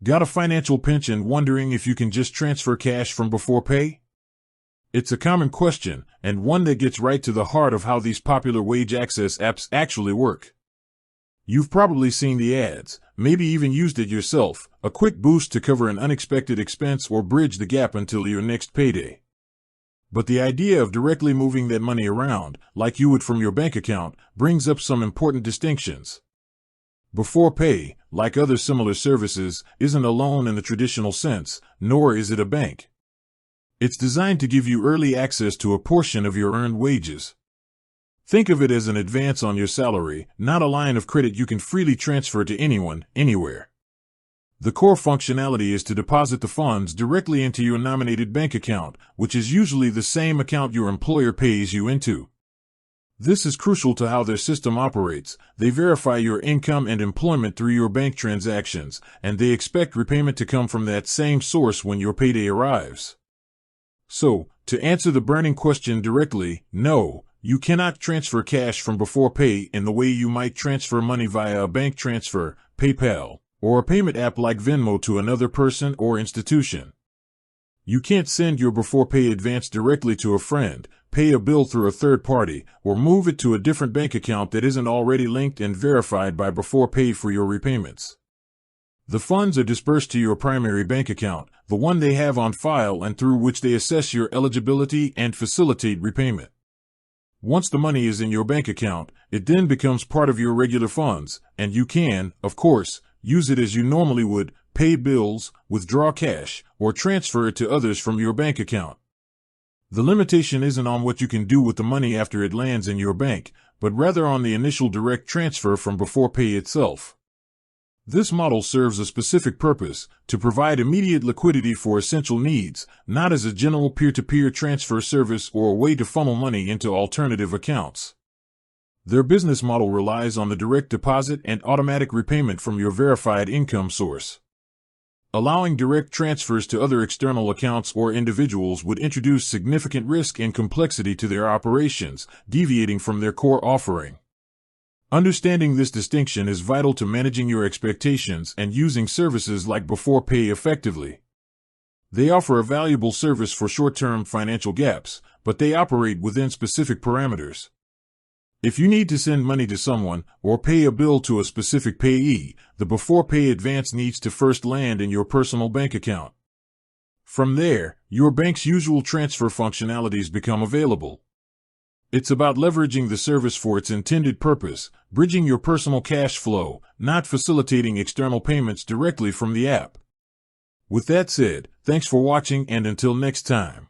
Got a financial pinch and wondering if you can just transfer cash from Beforepay? It's a common question, and one that gets right to the heart of how these popular wage access apps actually work. You've probably seen the ads, maybe even used it yourself, a quick boost to cover an unexpected expense or bridge the gap until your next payday. But the idea of directly moving that money around, like you would from your bank account, brings up some important distinctions. Beforepay, like other similar services, isn't a loan in the traditional sense, nor is it a bank. It's designed to give you early access to a portion of your earned wages. Think of it as an advance on your salary, not a line of credit you can freely transfer to anyone, anywhere. The core functionality is to deposit the funds directly into your nominated bank account, which is usually the same account your employer pays you into. This is crucial to how their system operates. They verify your income and employment through your bank transactions, and they expect repayment to come from that same source when your payday arrives. So, to answer the burning question directly, no, you cannot transfer cash from Beforepay in the way you might transfer money via a bank transfer, PayPal, or a payment app like Venmo to another person or institution. You can't send your Beforepay advance directly to a friend, pay a bill through a third party, or move it to a different bank account that isn't already linked and verified by Beforepay for your repayments. The funds are dispersed to your primary bank account, the one they have on file and through which they assess your eligibility and facilitate repayment. Once the money is in your bank account, it then becomes part of your regular funds, and you can, of course, use it as you normally would, pay bills, withdraw cash, or transfer it to others from your bank account. The limitation isn't on what you can do with the money after it lands in your bank, but rather on the initial direct transfer from Beforepay itself. This model serves a specific purpose, to provide immediate liquidity for essential needs, not as a general peer-to-peer transfer service or a way to funnel money into alternative accounts. Their business model relies on the direct deposit and automatic repayment from your verified income source. Allowing direct transfers to other external accounts or individuals would introduce significant risk and complexity to their operations, deviating from their core offering. Understanding this distinction is vital to managing your expectations and using services like Beforepay effectively. They offer a valuable service for short-term financial gaps, but they operate within specific parameters. If you need to send money to someone or pay a bill to a specific payee, the Beforepay advance needs to first land in your personal bank account. From there, your bank's usual transfer functionalities become available. It's about leveraging the service for its intended purpose, bridging your personal cash flow, not facilitating external payments directly from the app. With that said, thanks for watching and until next time.